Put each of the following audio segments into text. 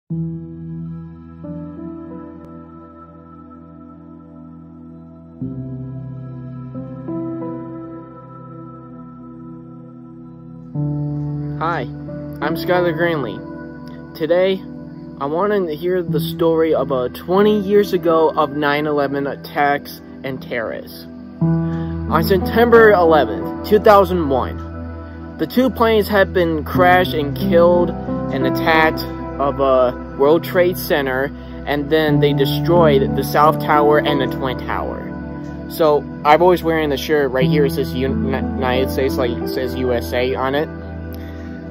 Hi, I'm Skylar Greenlee. Today, I want to hear the story about 20 years ago of 9/11 attacks and terrorists. On September 11th, 2001, the two planes had been crashed and killed and attacked of a World Trade Center, and then they destroyed the South Tower and the Twin Tower. So, I'm always wearing the shirt right here. It says United States, like it says USA on it.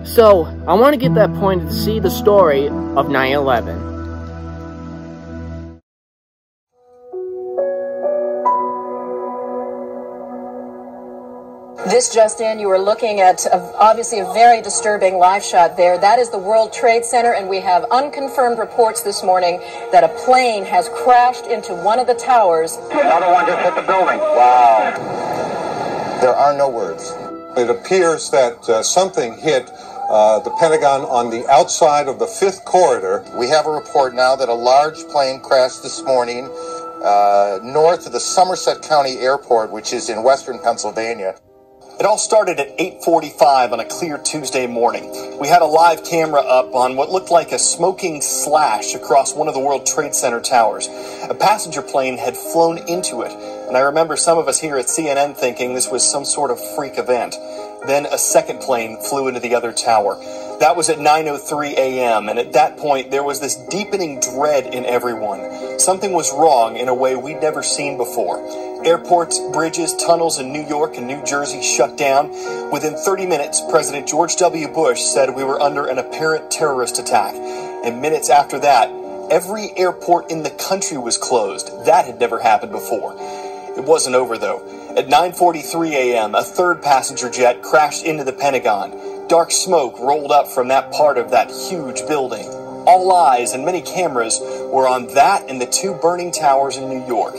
So, I want to get that point to see the story of 9/11. This just in, you are looking at obviously a very disturbing live shot there. That is the World Trade Center, and we have unconfirmed reports this morning that a plane has crashed into one of the towers. Another one just hit the building. Wow. There are no words. It appears that something hit the Pentagon on the outside of the 5th corridor. We have a report now that a large plane crashed this morning north of the Somerset County Airport, which is in western Pennsylvania. It all started at 8:45 on a clear Tuesday morning. We had a live camera up on what looked like a smoking slash across one of the World Trade Center towers. A passenger plane had flown into it, and I remember some of us here at CNN thinking this was some sort of freak event. Then a second plane flew into the other tower. That was at 9:03 a.m., and at that point there was this deepening dread in everyone. Something was wrong in a way we'd never seen before. Airports, bridges, tunnels in New York and New Jersey shut down. Within 30 minutes, President George W. Bush said we were under an apparent terrorist attack. And minutes after that, every airport in the country was closed. That had never happened before. It wasn't over, though. At 9:43 a.m., a third passenger jet crashed into the Pentagon. Dark smoke rolled up from that part of that huge building. All eyes and many cameras were on that and the two burning towers in New York.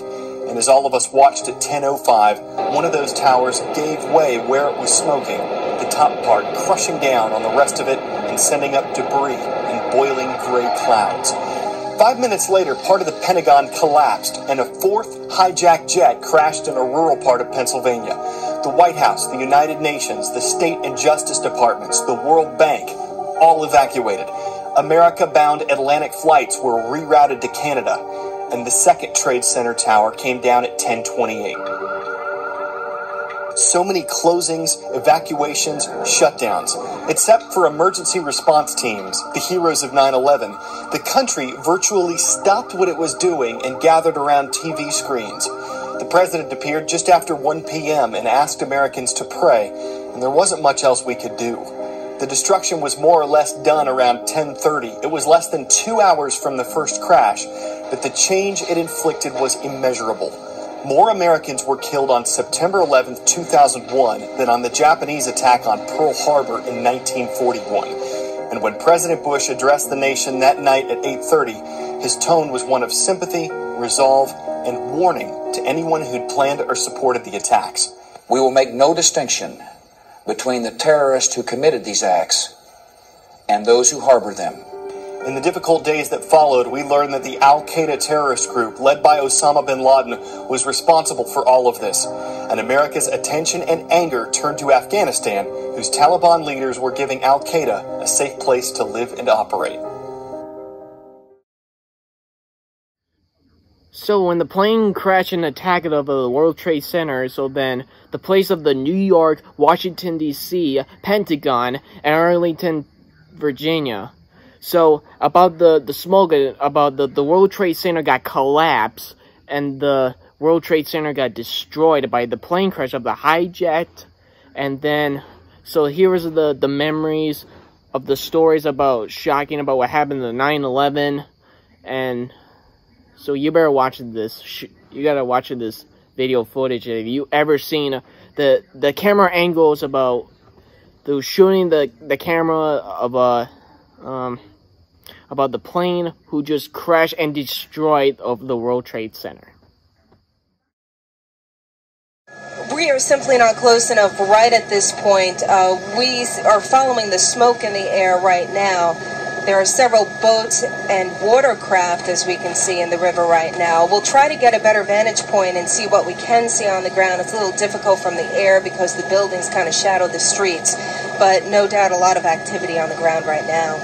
And as all of us watched at 10:05, one of those towers gave way where it was smoking, the top part crushing down on the rest of it and sending up debris in boiling gray clouds. 5 minutes later, part of the Pentagon collapsed, and a fourth hijacked jet crashed in a rural part of Pennsylvania. The White House, the United Nations, the state and justice departments, the World Bank, all evacuated. America-bound Atlantic flights were rerouted to Canada, and the second Trade Center tower came down at 10:28. So many closings, evacuations, shutdowns. Except for emergency response teams, the heroes of 9/11, the country virtually stopped what it was doing and gathered around TV screens. The president appeared just after 1 p.m. and asked Americans to pray, and there wasn't much else we could do. The destruction was more or less done around 10:30. It was less than 2 hours from the first crash, but the change it inflicted was immeasurable. More Americans were killed on September 11, 2001 than on the Japanese attack on Pearl Harbor in 1941. And when President Bush addressed the nation that night at 8:30, his tone was one of sympathy, resolve, and warning to anyone who'd planned or supported the attacks. We will make no distinction between the terrorists who committed these acts and those who harbor them. In the difficult days that followed, we learned that the al-Qaeda terrorist group, led by Osama bin Laden, was responsible for all of this. And America's attention and anger turned to Afghanistan, whose Taliban leaders were giving al-Qaeda a safe place to live and operate. So when the plane crashed and attacked of the World Trade Center, so then the place of the New York, Washington, D.C., Pentagon, and Arlington, Virginia. So about the smoke, about the World Trade Center got collapsed, and the World Trade Center got destroyed by the plane crash of the hijacked. And then, so here was the memories of the stories about shocking about what happened in 9/11, and so you better watch this. You gotta watch this video footage. If you ever seen the camera angles about the shooting the camera of about the plane who just crashed and destroyed of the World Trade Center. We are simply not close enough right at this point. We are following the smoke in the air right now. There are several boats and watercraft, as we can see, in the river right now. We'll try to get a better vantage point and see what we can see on the ground. It's a little difficult from the air because the buildings kind of shadow the streets, but no doubt a lot of activity on the ground right now.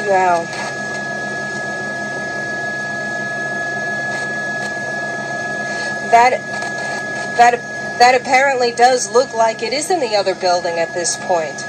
Wow. That apparently does look like it is in the other building at this point.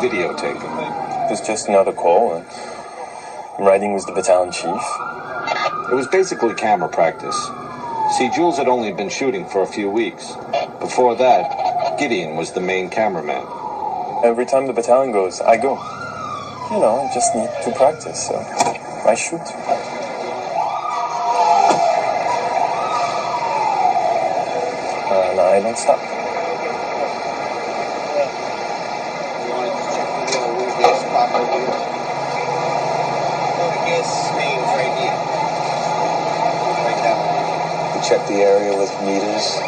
Videotape. It was just another call. I'm riding with the battalion chief. It was basically camera practice. See, Jules had only been shooting for a few weeks. Before that, Gideon was the main cameraman. Every time the battalion goes, I go. You know, I just need to practice, so I shoot. And I don't stop. Check the area with meters,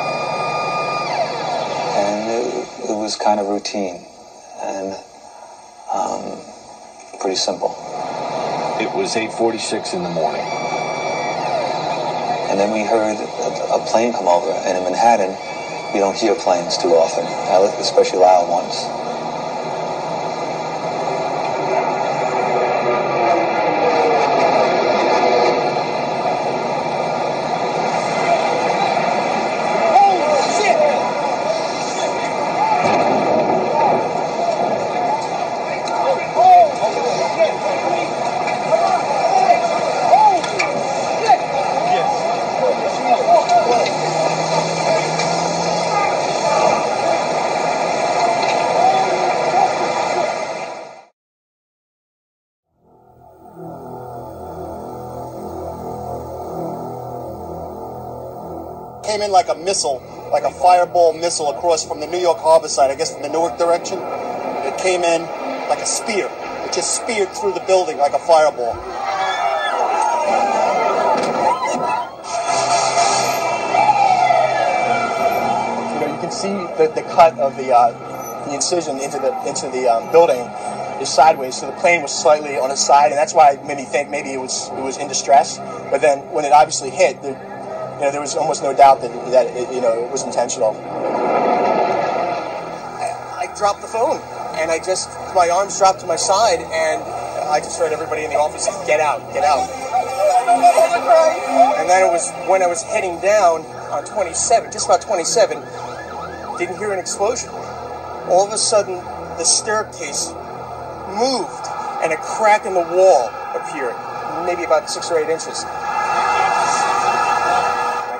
and it was kind of routine and pretty simple. It was 8:46 in the morning. And then we heard a plane come over, and in Manhattan, You don't hear planes too often, especially loud ones. Came in like a missile, like a fireball missile across from the New York harbor side, I guess from the Newark direction. It came in like a spear. It just speared through the building like a fireball. You can see the cut of the incision into the building is sideways, so the plane was slightly on its side, and that's why it made me think maybe it was in distress. But then when it obviously hit, there was almost no doubt that it was intentional. I dropped the phone, and my arms dropped to my side, and I just heard everybody in the office say, "Get out, get out." And then it was when I was heading down on 27, just about 27, didn't hear an explosion. All of a sudden, the staircase moved, and a crack in the wall appeared, maybe about 6 or 8 inches.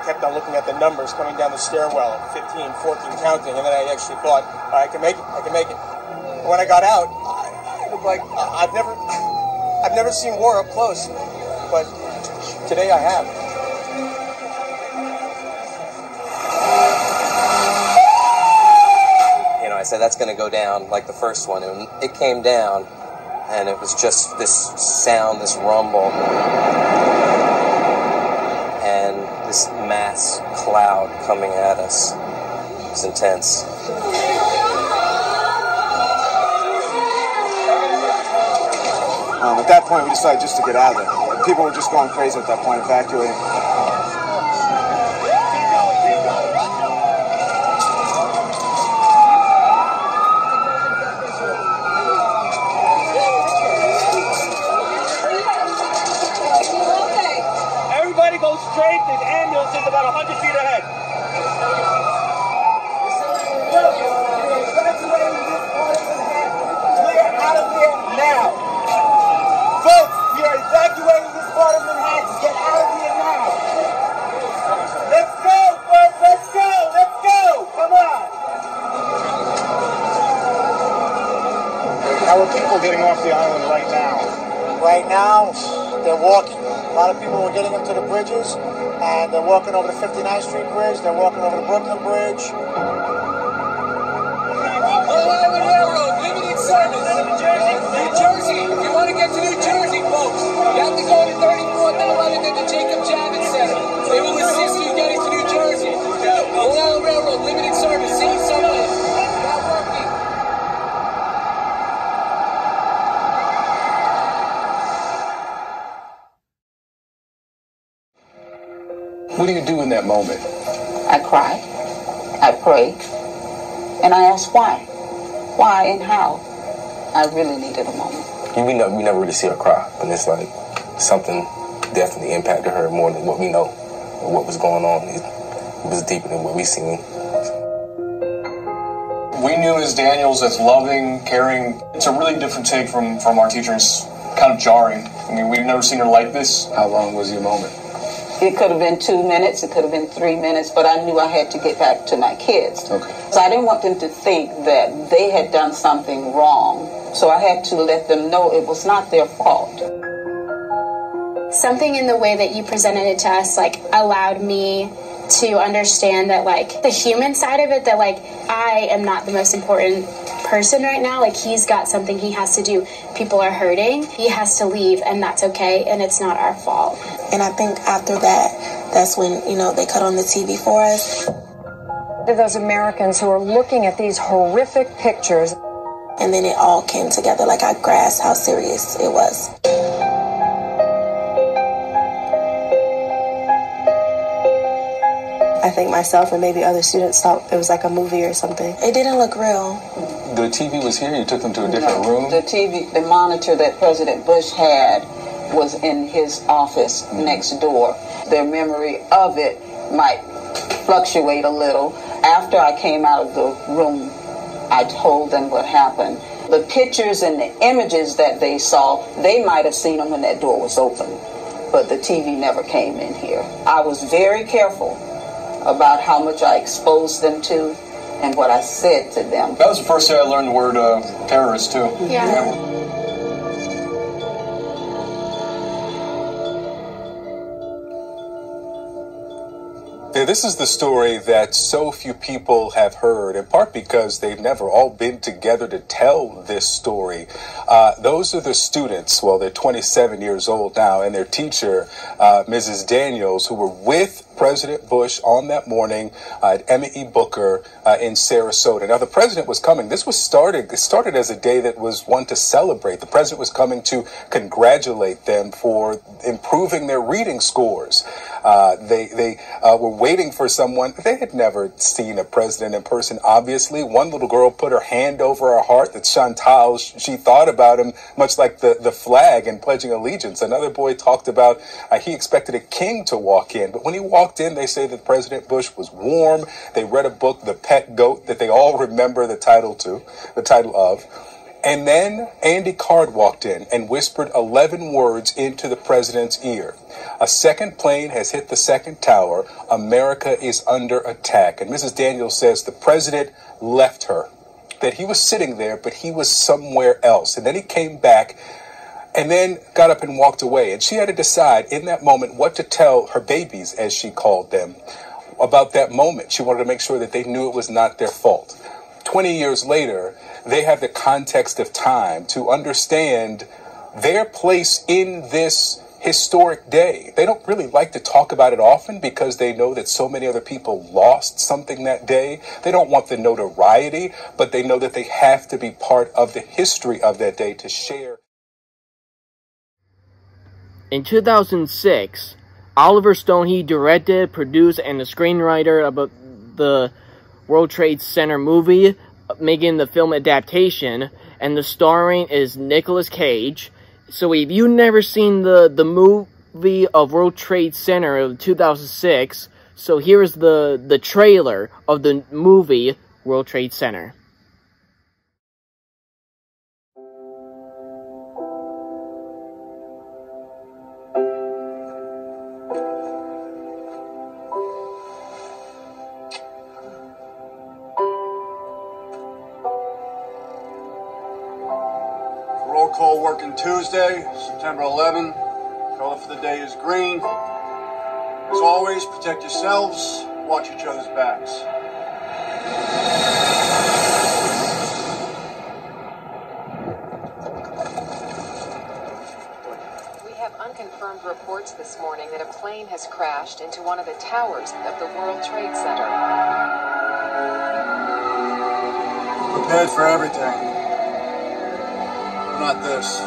Kept on looking at the numbers coming down the stairwell, 15, 14, counting, and then I actually thought, I can make it, I can make it. And when I got out, I looked like I've never seen war up close, but today I have. I said that's going to go down like the first one, and it came down, and it was just this sound, this rumble. This mass cloud coming at us. It's intense. At that point, we decided just to get out of there. People were just going crazy at that point, evacuating. Go straight, this ambulance is about 100 feet ahead. Clear out of here now. Folks, we are evacuating this part of Manhattan. Get out of here now. Let's go, folks. Let's go. Let's go. Come on. How are people getting off the island right now? Right now, they're walking. A lot of people were getting into the bridges, and they're walking over the 59th Street Bridge, they're walking over the Brooklyn Bridge. Island Railroad, limited service. New Jersey, if you want to get to New Jersey, folks, you have to go to 34th and 11th at the Jacob Javits Center. They will assist you getting to New Jersey. Long Island Railroad, limited service, city subway, not working. What do you do in that moment? I cry, I pray, and I ask why. Why and how. I really needed a moment. We never really see her cry, and it's like something definitely impacted her more than what we know or what was going on. It was deeper than what we seen. We knew Ms. Daniels as loving, caring. It's a really different take from our teacher. It's kind of jarring. I mean, we've never seen her like this. How long was your moment? It could have been 2 minutes, it could have been 3 minutes, but I knew I had to get back to my kids. Okay. So I didn't want them to think that they had done something wrong. So I had to let them know it was not their fault. Something in the way that you presented it to us, like, allowed me to understand that, like, the human side of it, that, like, I am not the most important person right now. Like, he's got something he has to do. People are hurting. He has to leave, and that's okay, and it's not our fault. And I think after that, that's when, they cut on the TV for us. To those Americans who are looking at these horrific pictures. And then it all came together. Like, I grasped how serious it was. I think myself and maybe other students thought it was like a movie or something. It didn't look real. The TV was here? You took them to a different room? The TV, the monitor that President Bush had was in his office next door. Their memory of it might fluctuate a little. After I came out of the room, I told them what happened. The pictures and the images that they saw, they might have seen them when that door was open, but the TV never came in here. I was very careful about how much I exposed them to and what I said to them. That was the first day I learned the word terrorist, too. Yeah. Yeah, this is the story that so few people have heard, in part because they've never all been together to tell this story. Those are the students, well, they're 27 years old now, and their teacher, Mrs. Daniels, who were with President Bush on that morning at Emmett E. Booker in Sarasota. Now, the president was coming. It started as a day that was one to celebrate. The president was coming to congratulate them for improving their reading scores. They were waiting for someone. They had never seen a president in person, obviously. One little girl put her hand over her heart, that Chantal, she thought about him much like the flag and pledging allegiance. Another boy talked about he expected a king to walk in. But when he walked in, they say that President Bush was warm. They read a book, The Pet Goat, that they all remember the title of. And then Andy Card walked in and whispered 11 words into the president's ear. A second plane has hit the second tower. America is under attack. And Mrs. Daniels says the president left her, that he was sitting there, but he was somewhere else. And then he came back and then got up and walked away. And she had to decide in that moment what to tell her babies, as she called them, about that moment. She wanted to make sure that they knew it was not their fault. 20 years later, they have the context of time to understand their place in this historic day. They don't really like to talk about it often because they know that so many other people lost something that day. They don't want the notoriety, but they know that they have to be part of the history of that day to share. In 2006, Oliver Stone, he directed, produced, and the screenwriter about the World Trade Center movie, making the film adaptation, and the starring is Nicolas Cage. So if you've never seen the movie of World Trade Center of 2006, so here's the trailer of the movie World Trade Center. Roll call working Tuesday, September 11. Color for the day is green. As always, protect yourselves, watch each other's backs. We have unconfirmed reports this morning that a plane has crashed into one of the towers of the World Trade Center. Prepared for everything. Not this.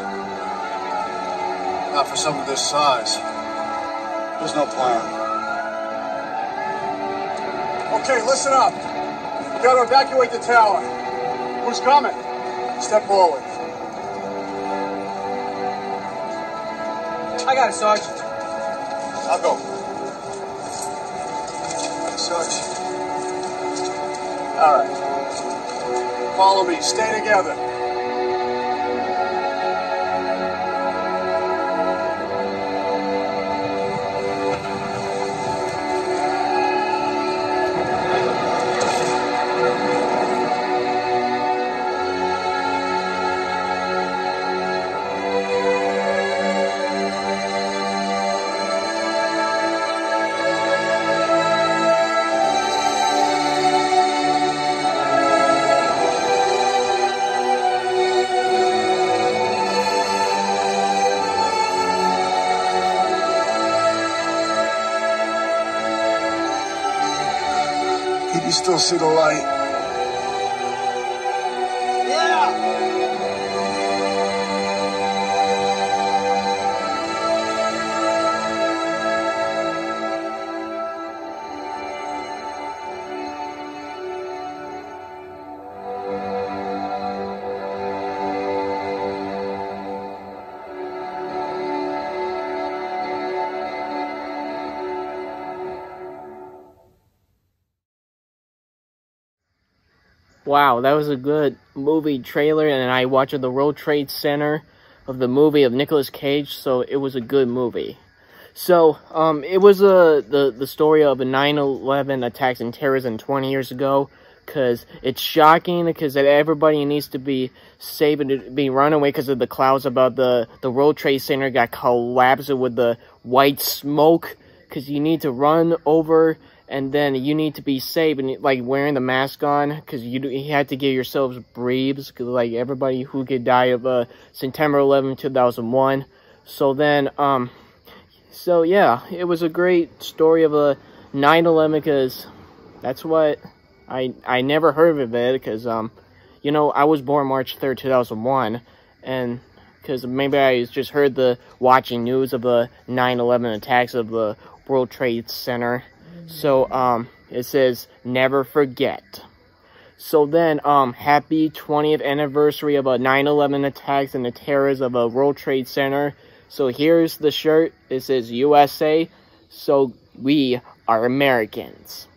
Not for something this size. There's no plan. Okay, listen up. We gotta evacuate the tower. Who's coming? Step forward. I got it, Sergeant. I'll go. Sarge. All right. Follow me. Stay together. You still see the light? Yeah! Wow, that was a good movie trailer, and I watched the World Trade Center of the movie of Nicolas Cage, so it was a good movie. So, it was the story of a 9/11 attacks and terrorism 20 years ago, because it's shocking, because everybody needs to be safe and to be run away because of the clouds about the World Trade Center got collapsed with the white smoke, because you need to run over, and then you need to be safe, and like wearing the mask on, because you had to give yourselves breathes, because like everybody who could die of September 11, 2001. So then, so yeah, it was a great story of a 9/11, because that's what I never heard of it, because you know, I was born March 3rd, 2001, and because maybe I just heard the watching news of the 9/11 attacks of the World Trade Center. So, it says, never forget. So then, happy 20th anniversary of a 9/11 attacks and the terrors of a World Trade Center. So here's the shirt. It says USA. So we are Americans.